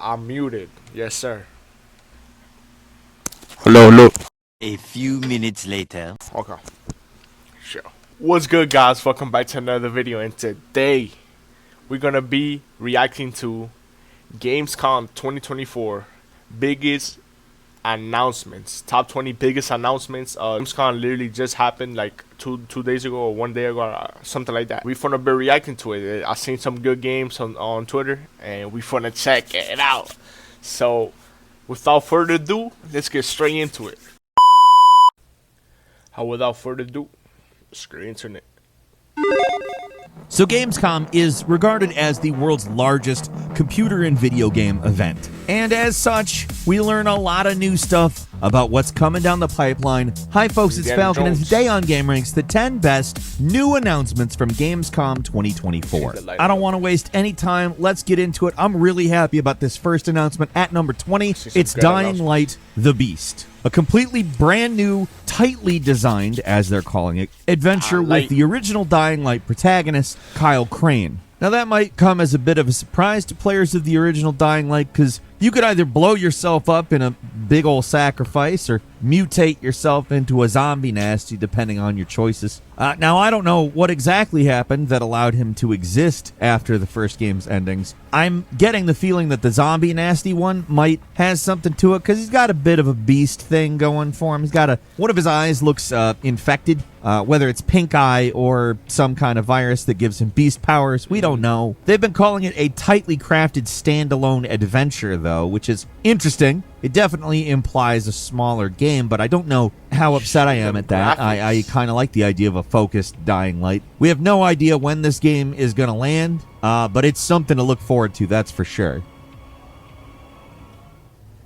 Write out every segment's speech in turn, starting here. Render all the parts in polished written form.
I'm muted. Yes, sir. Hello, hello. A few minutes later. Okay. Sure. What's good, guys? Welcome back to another video. And today, we're going to be reacting to GAMESCON 2024 biggest announcements. Top 20 biggest announcements. GAMESCON literally just happened like two days ago or 1 day ago, something like that. We're gonna be reacting to it. I seen some good games on Twitter, and we're gonna check it out. So, without further ado, let's get straight into it. Without further ado, screen internet. So Gamescom is regarded as the world's largest computer and video game event. And as such, we learn a lot of new stuff about what's coming down the pipeline. Hi folks, it's Falcon, and today on Game Ranks, the 10 best new announcements from Gamescom 2024. I don't want to waste any time. Let's get into it. I'm really happy about this first announcement at number 20. It's Dying Light: The Beast. A completely brand new, tightly designed, as they're calling it, adventure with the original Dying Light protagonist, Kyle Crane. Now that might come as a bit of a surprise to players of the original Dying Light, because you could either blow yourself up in a big old sacrifice or mutate yourself into a zombie nasty, depending on your choices. Now, I don't know what exactly happened that allowed him to exist after the first game's endings. I'm getting the feeling that the zombie nasty one might has something to it, because he's got a bit of a beast thing going for him. He's got one of his eyes looks infected, whether it's pink eye or some kind of virus that gives him beast powers. We don't know. They've been calling it a tightly crafted standalone adventure, though, which is interesting. It definitely implies a smaller game, but I don't know how upset I am at that. I kind of like the idea of a focused Dying Light. We have no idea when this game is going to land, but it's something to look forward to, that's for sure.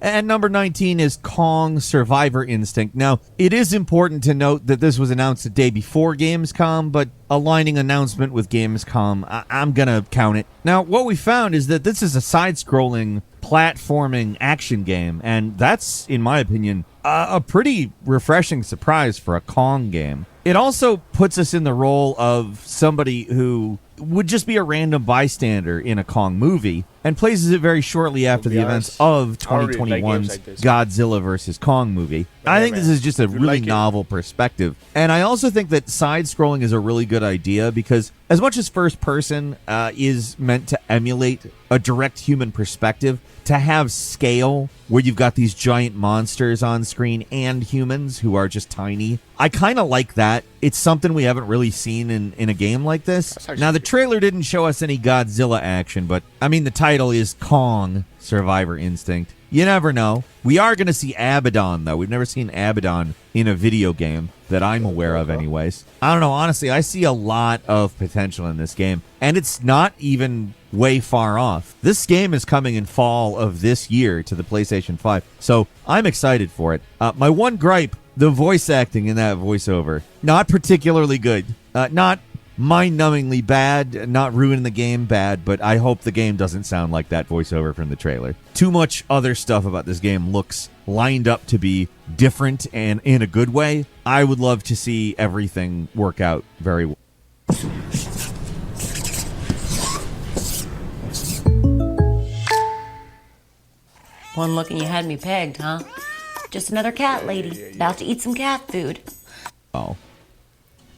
And number 19 is Kong Survivor Instinct. Now, it is important to note that this was announced the day before Gamescom, but aligning announcement with Gamescom, I'm going to count it. Now, what we found is that this is a side-scrolling platforming action game, and that's, in my opinion, a pretty refreshing surprise for a Kong game. It also puts us in the role of somebody who would just be a random bystander in a Kong movie, and places it very shortly after the events of 2021's Godzilla vs. Kong movie. I think this is just a really novel perspective. And I also think that side-scrolling is a really good idea, because as much as first-person is meant to emulate a direct human perspective, to have scale where you've got these giant monsters on screen and humans who are just tiny, I kind of like that. It's something we haven't really seen in a game like this. Now, the trailer didn't show us any Godzilla action, but, I mean, the title is Kong Survivor Instinct. You never know. We are going to see Abaddon, though. We've never seen Abaddon in a video game that I'm aware of anyways. I don't know. Honestly, I see a lot of potential in this game, and it's not even way far off. This game is coming in fall of this year to the PlayStation 5, so I'm excited for it. My one gripe, the voice acting in that voiceover, not particularly good. Not mind-numbingly bad, not ruining the game bad, but I hope the game doesn't sound like that voiceover from the trailer. Too much other stuff about this game looks lined up to be different and in a good way. I would love to see everything work out very well. One look and you had me pegged, huh? Just another cat lady, about to eat some cat food. Oh.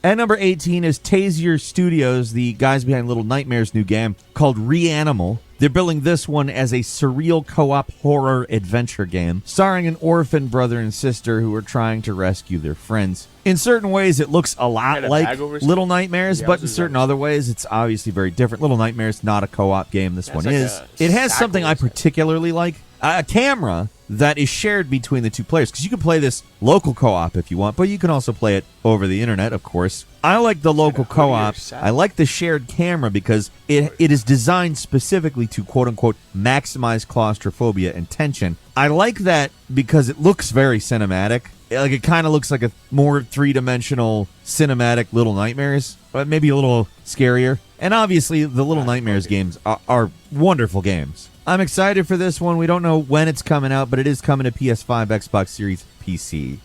At number 18 is Tazier Studios, the guys behind Little Nightmares' new game called Ren Animal. They're billing this one as a surreal co-op horror adventure game starring an orphan brother and sister who are trying to rescue their friends. In certain ways, it looks a lot like Little Nightmares, but in certain other ways, it's obviously very different. Little Nightmares, not a co-op game. This one is. It has something I particularly like. A camera that is shared between the two players, because you can play this local co-op if you want, but you can also play it over the internet, of course. I like the local co-op. I like the shared camera because it is designed specifically to quote-unquote maximize claustrophobia and tension. I like that because it looks very cinematic. Like, it kind of looks like a more three-dimensional cinematic Little Nightmares, but maybe a little scarier. And obviously, the Little Nightmares games are wonderful games. I'm excited for this one. We don't know when it's coming out, but it is coming to PS5, Xbox Series, PC.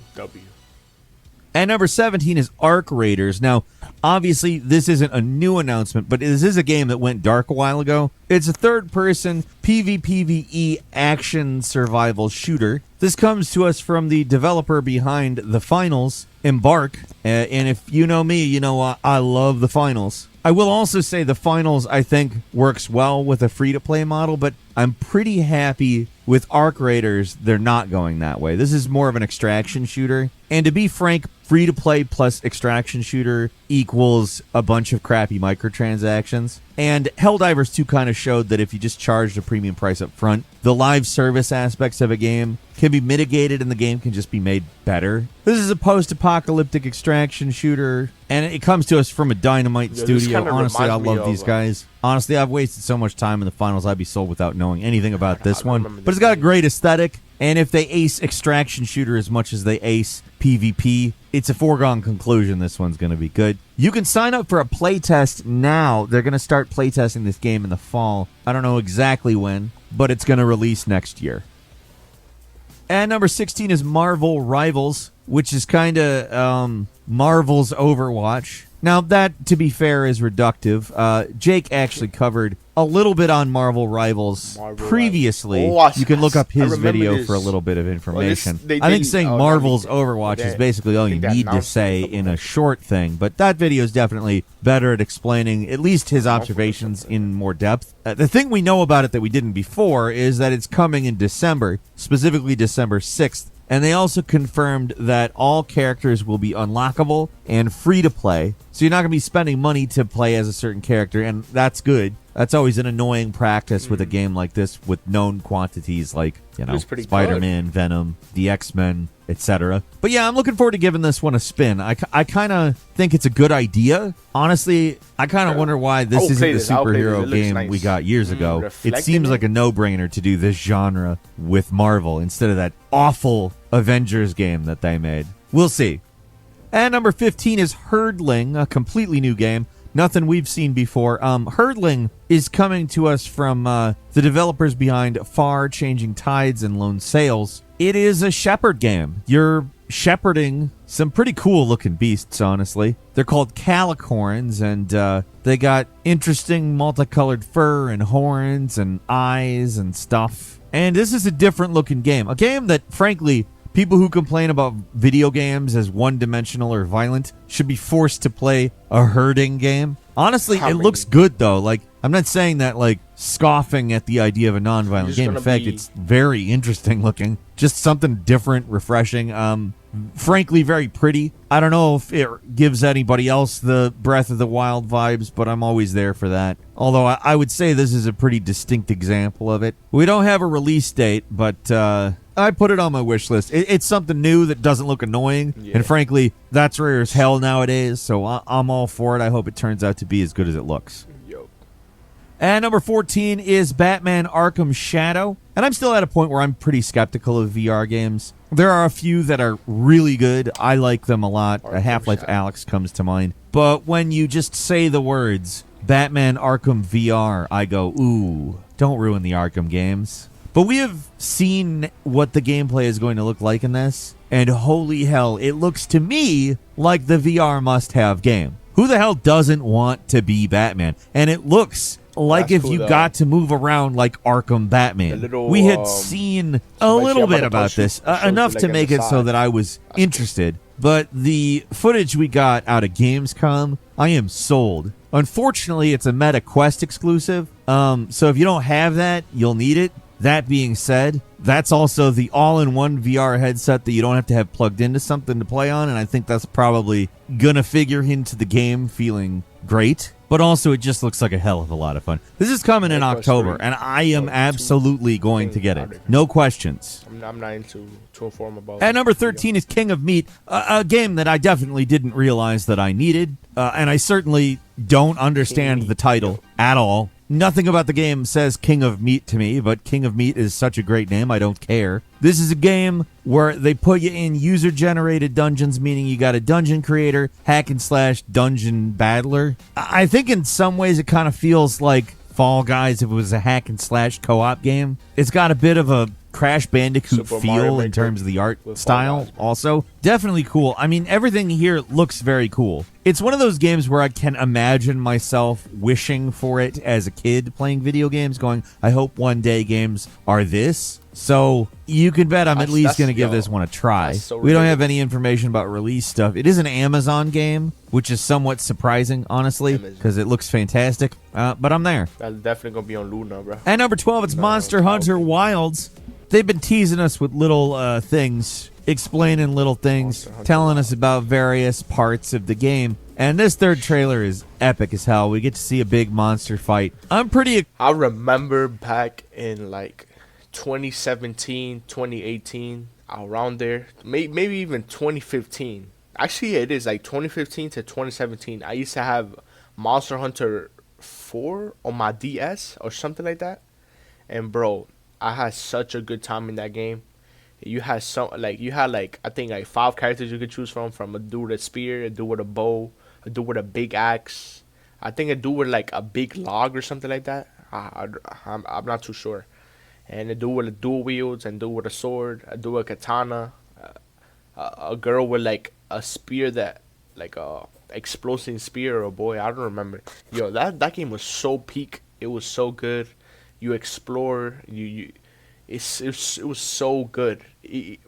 And number 17 is Arc Raiders. Now, obviously, this isn't a new announcement, but this is a game that went dark a while ago. It's a third-person PvPvE action survival shooter. This comes to us from the developer behind The Finals, Embark. And if you know me, you know I love The Finals. I will also say The Finals, I think, works well with a free-to-play model, but I'm pretty happy with Arc Raiders. They're not going that way. This is more of an extraction shooter. And to be frank, free-to-play plus extraction shooter equals a bunch of crappy microtransactions. And Helldivers 2 kind of showed that if you just charged a premium price up front, the live service aspects of a game can be mitigated and the game can just be made better. This is a post-apocalyptic extraction shooter, and it comes to us from a Dynamite studio. Honestly, I love these guys. Honestly, I've wasted so much time in The Finals, I'd be sold without knowing anything about this one. But it's got a great aesthetic, and if they ace extraction shooter as much as they ace PvP, it's a foregone conclusion this one's going to be good. You can sign up for a playtest now. They're going to start playtesting this game in the fall. I don't know exactly when, but it's going to release next year. And number 16 is Marvel Rivals, which is kind of Marvel's Overwatch. Now, that, to be fair, is reductive. Jake actually covered a little bit on Marvel Rivals previously. You can look up his video for a little bit of information. I think saying Marvel's Overwatch is basically all you need to say in a short thing, but that video is definitely better at explaining at least his observations in more depth. The thing we know about it that we didn't before is that it's coming in December, specifically December 6th. And they also confirmed that all characters will be unlockable and free to play. So you're not going to be spending money to play as a certain character, and that's good. That's always an annoying practice with a game like this with known quantities like, you know, Spider-Man, Venom, the X-Men, etc. But yeah, I'm looking forward to giving this one a spin. I kind of think it's a good idea. Honestly, I kind of wonder why this isn't the superhero game we got years ago. It seems like a no-brainer to do this genre with Marvel instead of that awful Avengers game that they made. We'll see. And number 15 is Herdling, a completely new game. Nothing we've seen before. Herdling is coming to us from the developers behind Far, Changing Tides, and Lone Sails. It is a shepherd game. You're shepherding some pretty cool looking beasts, honestly. They're called calicorns, and they got interesting multicolored fur and horns and eyes and stuff. And this is a different looking game. A game that, frankly, people who complain about video games as one-dimensional or violent should be forced to play a herding game. Honestly, it looks good, though. Like, I'm not saying that, like, scoffing at the idea of a non-violent game. In fact, it's very interesting looking. Just something different, refreshing. Frankly, very pretty. I don't know if it gives anybody else the Breath of the Wild vibes, but I'm always there for that. Although I would say this is a pretty distinct example of it. We don't have a release date, but I put it on my wish list. It's something new that doesn't look annoying, and frankly, that's rare as hell nowadays, so I'm all for it. I hope it turns out to be as good as it looks. And number 14 is Batman Arkham Shadow. And I'm still at a point where I'm pretty skeptical of VR games. There are a few that are really good. I like them a lot. Half-Life Alyx comes to mind. But when you just say the words Batman Arkham VR, I go, ooh, don't ruin the Arkham games. But we have seen what the gameplay is going to look like in this. And holy hell, it looks to me like the VR must-have game. Who the hell doesn't want to be Batman? And it looks like if you got to move around like Arkham Batman. We had seen a little bit about this, enough to make it so that I was interested. But the footage we got out of Gamescom, I am sold. Unfortunately, it's a Meta Quest exclusive, so if you don't have that, you'll need it. That being said, that's also the all-in-one VR headset that you don't have to have plugged into something to play on, and I think that's probably gonna figure into the game feeling great. But also, it just looks like a hell of a lot of fun. This is coming in October, and I am absolutely going to get it. No questions. I'm not into to inform about. At number 13 is King of Meat, a game that I definitely didn't realize that I needed, and I certainly don't understand the title at all. Nothing about the game says King of Meat to me, but King of Meat is such a great name, I don't care. This is a game where they put you in user-generated dungeons, meaning you got a dungeon creator, hack-and-slash dungeon battler. I think in some ways it kind of feels like Fall Guys if it was a hack-and-slash co-op game. It's got a bit of a Crash Bandicoot Super Mario feel in Maker terms of the art with Fall style. Guys, man. Also, definitely cool. I mean, everything here looks very cool. It's one of those games where I can imagine myself wishing for it as a kid playing video games, going, I hope one day games are this. So you can bet I'm at least going to give this one a try. That's so We don't have ridiculous. any information about release stuff. It is an Amazon game, which is somewhat surprising, honestly, Amazon. because it looks fantastic. But I'm there. That's definitely gonna be on Luna, bro. At number 12, it's Monster Hunter Wilds. They've been teasing us with little things, explaining little things, Monster Hunter telling us about various parts of the game. And this third trailer is epic as hell. We get to see a big monster fight. I'm pretty... I remember back in like 2017, 2018, around there, maybe even 2015. Actually, it is like 2015 to 2017. I used to have Monster Hunter 4 on my DS or something like that. And bro, I had such a good time in that game. You had I think like 5 characters you could choose from a dude with a spear, a dude with a bow, a dude with a big axe. I think a dude with like a big log or something like that. I'm not too sure. And a dude with a dual wields, and a dude with a sword, a dude with a katana, a girl with like a spear that like a explosive spear or a boy. I don't remember. Yo, that game was so peak. It was so good. You explore. It was so good.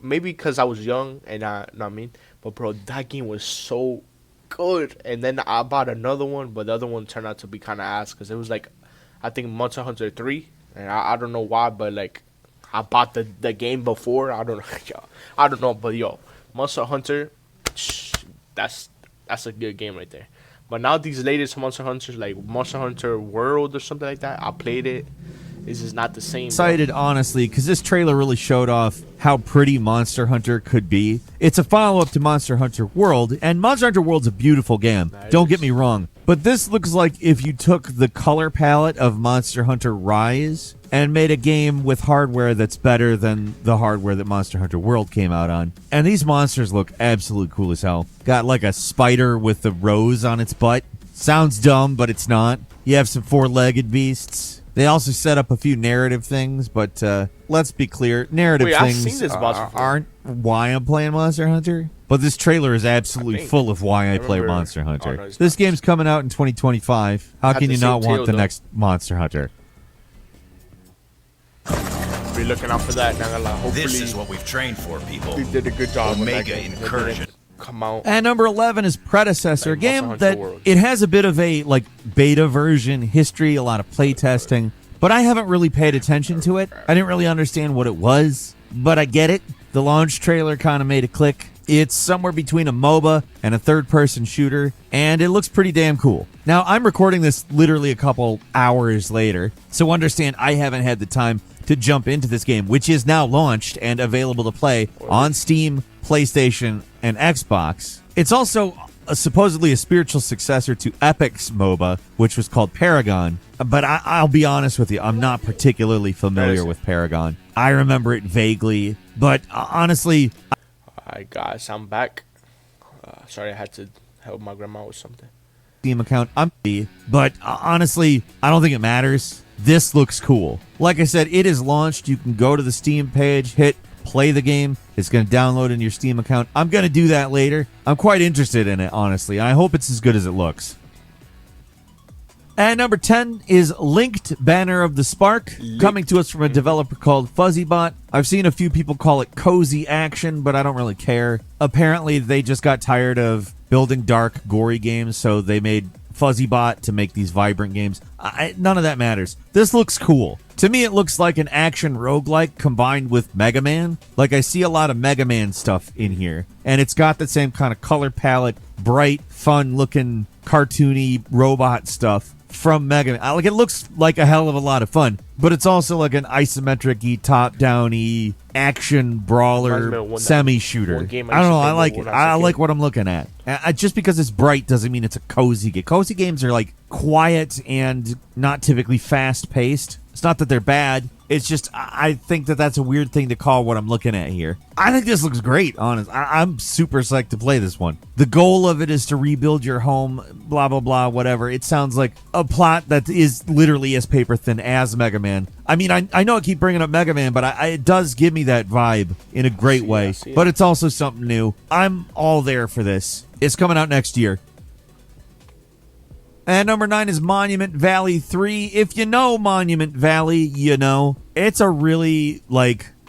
Maybe because I was young and know what I mean. But bro, that game was so good. And then I bought another one, but the other one turned out to be kind of ass because it was like, I think Monster Hunter 3, and I don't know why, but like I bought the game before. I don't know, I don't know, but yo, Monster Hunter, that's a good game right there. But now these latest Monster Hunters, like Monster Hunter World or something like that, I played it. This is not the same. Excited, honestly, because this trailer really showed off how pretty Monster Hunter could be. It's a follow-up to Monster Hunter World, and Monster Hunter World's a beautiful game. Don't get me wrong. But this looks like if you took the color palette of Monster Hunter Rise and made a game with hardware that's better than the hardware that Monster Hunter World came out on. And these monsters look absolutely cool as hell. Got like a spider with the rose on its butt. Sounds dumb, but it's not. You have some 4-legged beasts. They also set up a few narrative things, but let's be clear. Narrative Wait, I've things seen this boss before. aren't why I'm playing Monster Hunter. But this trailer is absolutely think. full of why I play remember- Monster Hunter. Oh, no, it's This not. game's coming out in 2025. How Had can the you not same want tail, the though. next Monster Hunter? Be looking out for that. Now, like, hopefully, This is what we've trained for, people. they did a good job with that Omega game. They Incursion. didn't come out. And number 11 is Predecessor, a Like game Monster Hunter that World. it has a bit of a like beta version history, a lot of play testing, but I haven't really paid attention to it. I didn't really understand what it was, but I get it. The launch trailer kind of made a click. It's somewhere between a MOBA and a third-person shooter, and it looks pretty damn cool. Now, I'm recording this literally a couple hours later, so understand I haven't had the time to jump into this game, which is now launched and available to play on Steam, PlayStation, and Xbox. It's also supposedly a spiritual successor to Epic's MOBA, which was called Paragon. But I'll be honest with you, I'm not particularly familiar with Paragon. I remember it vaguely, but honestly, Alright, guys, I'm back. Sorry, I had to help my grandma with something. Steam account, but honestly, I don't think it matters. This looks cool. Like I said, it is launched. You can go to the Steam page, hit play the game. It's going to download in your Steam account. I'm going to do that later. I'm quite interested in it, honestly. I hope it's as good as it looks. And number 10 is Linked Banner of the Spark, coming to us from a developer called FuzzyBot. I've seen a few people call it cozy action, but I don't really care. Apparently, they just got tired of building dark, gory games, so they made FuzzyBot to make these vibrant games. None of that matters. This looks cool. To me, it looks like an action roguelike combined with Mega Man. Like, I see a lot of Mega Man stuff in here, and it's got the same kind of color palette, bright, fun-looking, cartoony robot stuff from Mega Man. Like, it looks like a hell of a lot of fun, but it's also like an isometric-y, top-down-y action brawler semi-shooter. one game I don't know. I used to like play it. when I was a I like kid. what I'm looking at. Just because it's bright doesn't mean it's a cozy game. Cozy games are like quiet and not typically fast-paced. It's not that they're bad. It's just I think that that's a weird thing to call what I'm looking at here. I think this looks great, honest. I'm super psyched to play this one. The goal of it is to rebuild your home, blah, blah, blah, whatever. It sounds like a plot that is literally as paper thin as Mega Man. I mean, I know I keep bringing up Mega Man, but it does give me that vibe in a great way. But it's also something new. I'm all there for this. It's coming out next year. And number 9 is Monument Valley 3. If you know Monument Valley, you know. It's a really,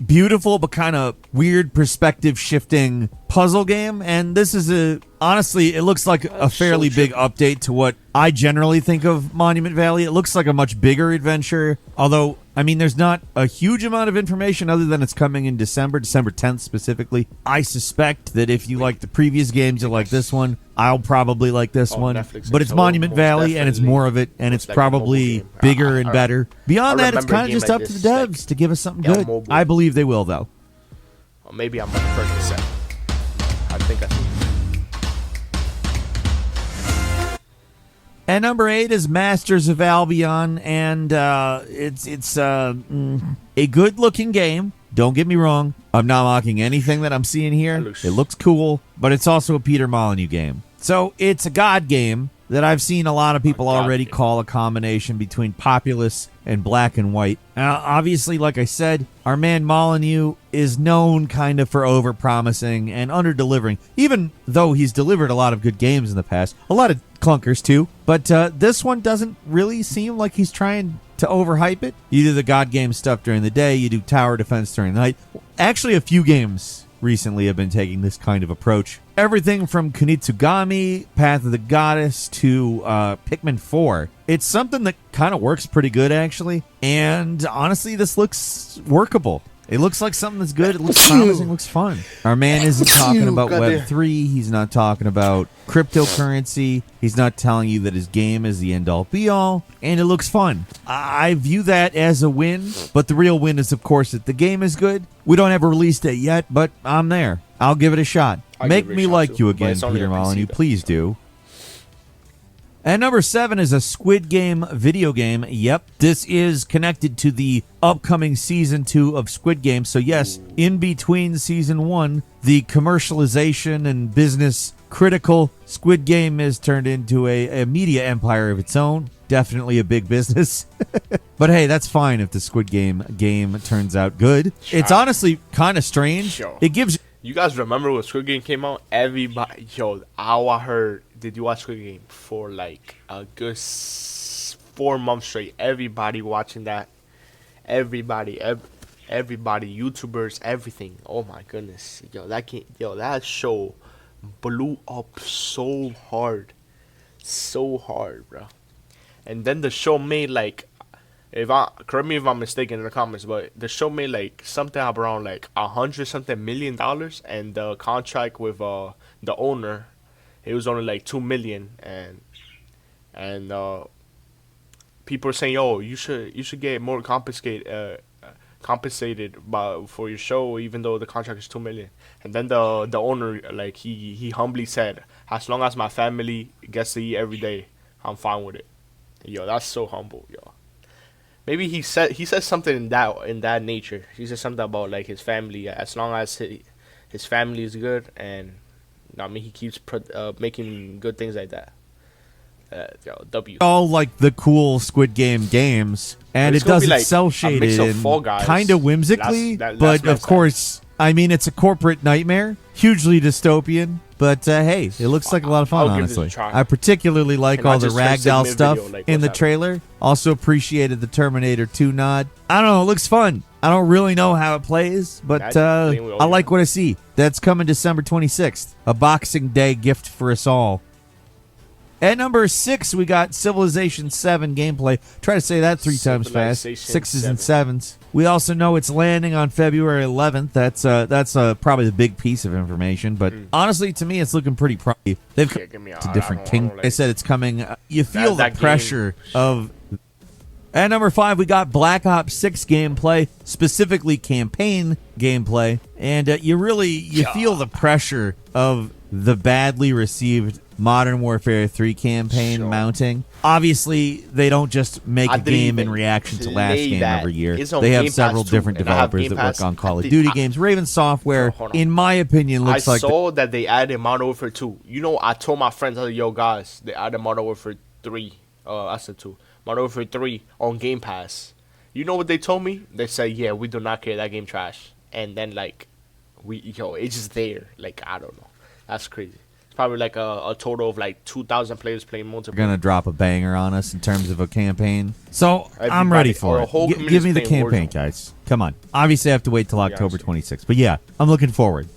beautiful but kind of weird perspective shifting puzzle game. And this is honestly, it looks like a fairly big update to what I generally think of Monument Valley. It looks like a much bigger adventure. Although, I mean, there's not a huge amount of information other than it's coming in December 10th specifically. I suspect that if you like the previous games, you'll like this one. I'll probably like this one. Netflix But it's Monument Valley, and it's more of it, and it's probably bigger and better. Beyond that, it's kind of just up to the devs to give us something good. I believe they will, though. Or maybe I'm on the first set. I think. And number 8 is Masters of Albion, and it's a good-looking game. Don't get me wrong. I'm not mocking anything that I'm seeing here. It looks cool, but it's also a Peter Molyneux game. So it's a God game that I've seen a lot of people already call a combination between populous and black and white. Obviously, like I said, our man Molyneux is known kind of for over-promising and under-delivering, even though he's delivered a lot of good games in the past. A lot of clunkers, too. But this one doesn't really seem like he's trying to overhype it. You do the God game stuff during the day. You do tower defense during the night. Actually, a few games recently have been taking this kind of approach. Everything from Kunitsugami, Path of the Goddess, to Pikmin 4. It's something that kind of works pretty good, actually. And honestly, this looks workable. It looks like something that's good. It looks promising. Looks fun. Our man isn't talking about Web3. He's not talking about cryptocurrency. He's not telling you that his game is the end-all, be-all. And it looks fun. I view that as a win. But the real win is, of course, that the game is good. We don't have a release date yet, but I'm there. I'll give it a shot. Make me like you again, Peter Molyneux. Please do. And number 7 is a Squid Game video game. Yep, this is connected to the upcoming Season 2 of Squid Game. So yes, in between Season 1, the commercialization and business critical Squid Game is turned into a media empire of its own. Definitely a big business. But hey, that's fine if the Squid Game turns out good. It's honestly kind of strange. It gives... You guys remember when Squid Game came out? Everybody, I heard, did you watch Squid Game for like a good 4 months straight? Everybody watching that. Everybody, YouTubers, everything. Oh my goodness, that show blew up so hard, bro. And then the show made like, correct me if I'm mistaken in the comments, but the show made like something around like $100 million, and the contract with the owner, it was only like $2 million, and people are saying, yo, you should get more compensated for your show, even though the contract is $2 million. And then the owner, like he humbly said, as long as my family gets to eat every day, I'm fine with it. Yo, that's so humble, yo. Maybe he said something in that nature. He said something about like his family. As long as his family is good, and I mean he keeps making good things like that. W. All like the cool Squid Game games, and it does it cell shaded and kind of whimsically. But of course, I mean it's a corporate nightmare, hugely dystopian. But hey, it looks like a lot of fun, honestly. I particularly like all the ragdoll stuff in the trailer. Also appreciated the Terminator 2 nod. I don't know, it looks fun. I don't really know how it plays, but I like what I see. That's coming December 26th. A Boxing Day gift for us all. At number 6, we got Civilization 7 gameplay. Try to say that 3 times fast. 6s and 7s. We also know it's landing on February 11th. That's probably the big piece of information. But honestly, to me, it's looking pretty pricey. They've come to different king. They said it's coming. You feel the pressure of. At number 5, we got Black Ops 6 gameplay, specifically campaign gameplay, and you feel the pressure of the badly received Modern Warfare 3 campaign mounting. obviously they don't just make I a didn't game in even reaction to last play game that. every year. It's on They have Game Pass several too, different and I have developers Game that work Pass. on Call of I Duty think- games. Raven Software, Hold on. in my opinion, I looks like saw that they added Modern Warfare 2. You know, I told my friends, I was like, yo, guys, they added Modern Warfare 3. I said 2. Modern Warfare 3 on Game Pass. You know what they told me? They said, yeah, we do not care. That game trash. And then, like, it's just there. Like, I don't know. That's crazy. It's probably like a total of like 2,000 players playing multiplayer. gonna drop a banger on us in terms of a campaign. So I'm Everybody, ready for or a it. whole Give community's me the playing campaign, Warzone. guys. Come on. Obviously, I have to wait till October I see. 26th. But yeah, I'm looking forward.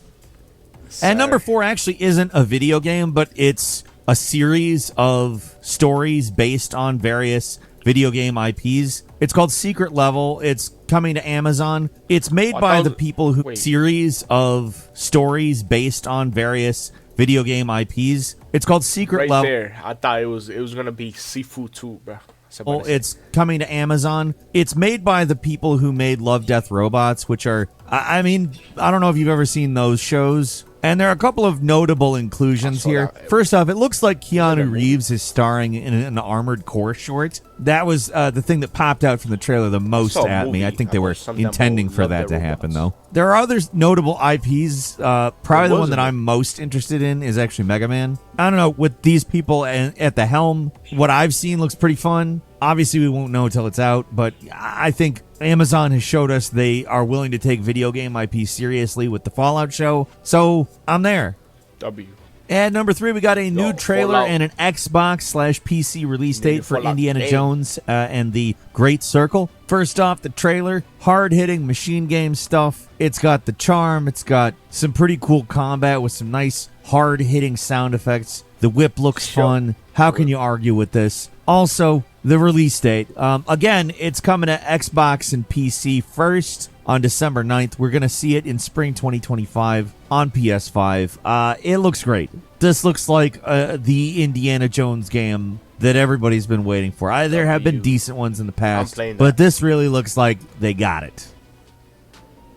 And number 4 actually isn't a video game, but it's a series of stories based on various video game IPs. It's called Secret Level. It's coming to Amazon. It's made I by thought- the people who wait. series of stories based on various video game IPs. It's called Secret Right Level. there. I thought it was gonna be Seafood 2, bro. Well, it's coming to Amazon. It's made by the people who made Love, Death, Robots, which are, I mean, I don't know if you've ever seen those shows. And there are a couple of notable inclusions saw here. that. First off, it looks like Keanu Reeves is starring in an Armored Core short. That was the thing that popped out from the trailer the most saw a at me. I movie think they were about some intending demo for Love, that Death, to happen, though. Robots. There are other notable IPs. Probably the one wasn't that it? I'm most interested in is actually Mega Man. I don't know, with these people at the helm, what I've seen looks pretty fun. Obviously, we won't know until it's out, but I think Amazon has showed us they are willing to take video game IP seriously with the Fallout show, so I'm there. W. And number 3, we got a new Yo, trailer Fallout. and an Xbox/PC release date for Fallout Indiana game. Jones and the Great Circle. First off, the trailer, hard-hitting machine game stuff. It's got the charm. It's got some pretty cool combat with some nice hard-hitting sound effects. The whip looks Sure. fun. How can you argue with this? Also, the release date. Again, it's coming to Xbox and PC first on December 9th. We're going to see it in spring 2025 on PS5. It looks great. This looks like the Indiana Jones game that everybody's been waiting for. There have been decent ones in the past, playing but that. this really looks like they got it.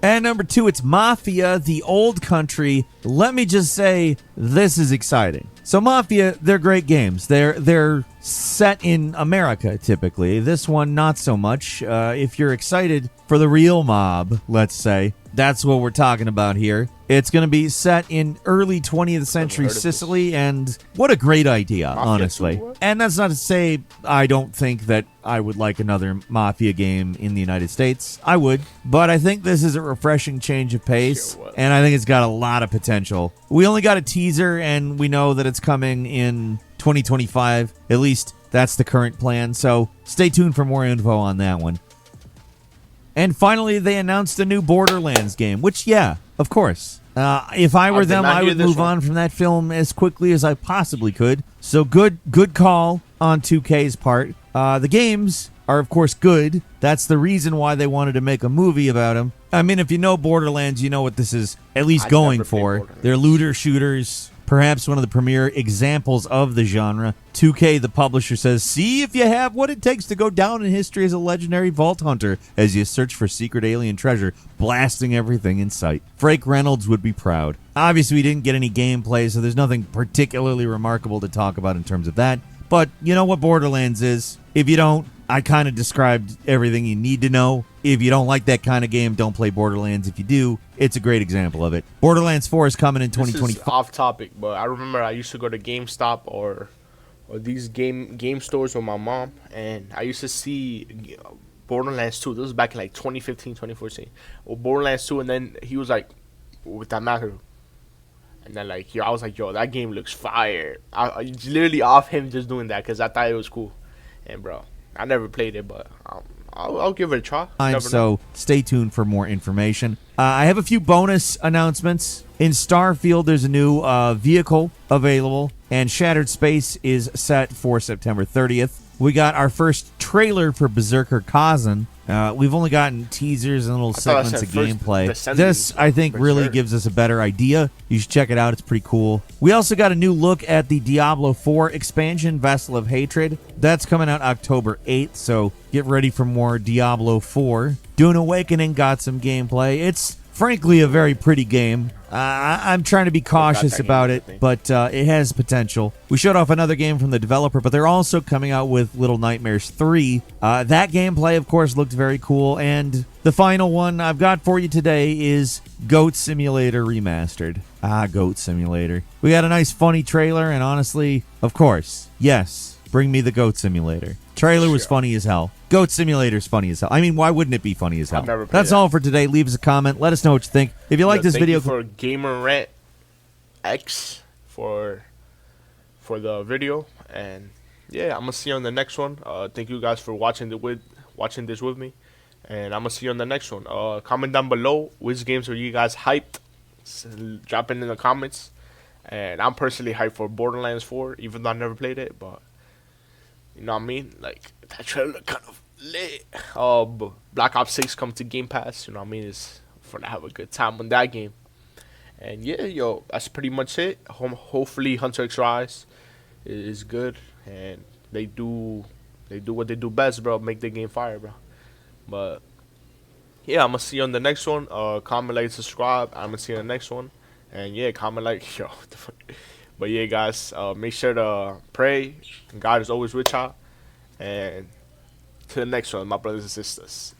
And number 2, it's Mafia, the Old Country. Let me just say, this is exciting. So Mafia, they're great games. They're set in America, typically. This one, not so much. If you're excited for the real mob, let's say, that's what we're talking about here. It's going to be set in early 20th century heard of this. Sicily, and what a great idea, Mafia honestly. 2, what? And that's not to say I don't think that I would like another Mafia game in the United States. I would. But I think this is a refreshing change of pace, Sure, what? and I think it's got a lot of potential. We only got a teaser, and we know that it's coming in 2025. At least that's the current plan, so stay tuned for more info on that one. And finally, they announced a new Borderlands game, which, yeah, of course. If I were I did them, not I hear would this move one. on from that film as quickly as I possibly could. So good call on 2K's part. The games are, of course, good. That's the reason why they wanted to make a movie about them. I mean, if you know Borderlands, you know what this is at least I've going never played for. Borderlands. They're looter shooters. Perhaps one of the premier examples of the genre. 2K, the publisher, says, see if you have what it takes to go down in history as a legendary vault hunter as you search for secret alien treasure, blasting everything in sight. Frank Reynolds would be proud. Obviously, we didn't get any gameplay, so there's nothing particularly remarkable to talk about in terms of that. But you know what Borderlands is. If you don't, I kind of described everything you need to know. If you don't like that kind of game, don't play Borderlands. If you do, it's a great example of it. Borderlands 4 is coming in This is 2025. off topic, but I remember I used to go to GameStop or these game stores with my mom, and I used to see Borderlands 2. This was back in like 2015, 2014. Well, Borderlands 2, and then he was like, with that matter. And then like, I was like, yo, that game looks fire. It's literally off him just doing that because I thought it was cool. And bro, I never played it, but I'll give it a try. Never know. So stay tuned for more information. I have a few bonus announcements. In Starfield, there's a new vehicle available, and Shattered Space is set for September 30th. We got our first trailer for Berserker Kazan. We've only gotten teasers and little thought I segments said of first gameplay. Descendants This, I think, really Berserk. gives us a better idea. You should check it out. It's pretty cool. We also got a new look at the Diablo 4 expansion, Vessel of Hatred. That's coming out October 8th, so get ready for more Diablo 4. Dune Awakening got some gameplay. It's frankly, a very pretty game. I'm trying to be cautious that about game, it, I think. but it has potential. We showed off another game from the developer, but they're also coming out with Little Nightmares 3. That gameplay, of course, looked very cool. And the final one I've got for you today is Goat Simulator Remastered. Goat Simulator. We got a nice, funny trailer, and honestly, of course, yes, bring me the Goat Simulator. Trailer was funny as hell. Goat Simulator's funny as hell. I mean, why wouldn't it be funny as hell? I've never played That's that. all for today. Leave us a comment. Let us know what you think. If you like this Thank video, you for Gamer Rant X for the video, and yeah, I'm gonna see you on the next one. Thank you guys for watching this with me, and I'm gonna see you on the next one. Comment down below which games are you guys hyped. Drop it in the comments, and I'm personally hyped for Borderlands 4, even though I never played it, but you know what I mean? Like, that trailer looked kind of lit. Black Ops 6 come to Game Pass, you know what I mean? It's for to have a good time on that game. And yeah, yo, that's pretty much it. Hopefully Hunter X Rise is good, and they do what they do best, bro. Make the game fire, bro. But yeah, I'm gonna see you on the next one. Comment, like, subscribe. I'm gonna see you on the next one. And yeah, comment, like, yo. But yeah, guys, make sure to pray. God is always with y'all. And to the next one, my brothers and sisters.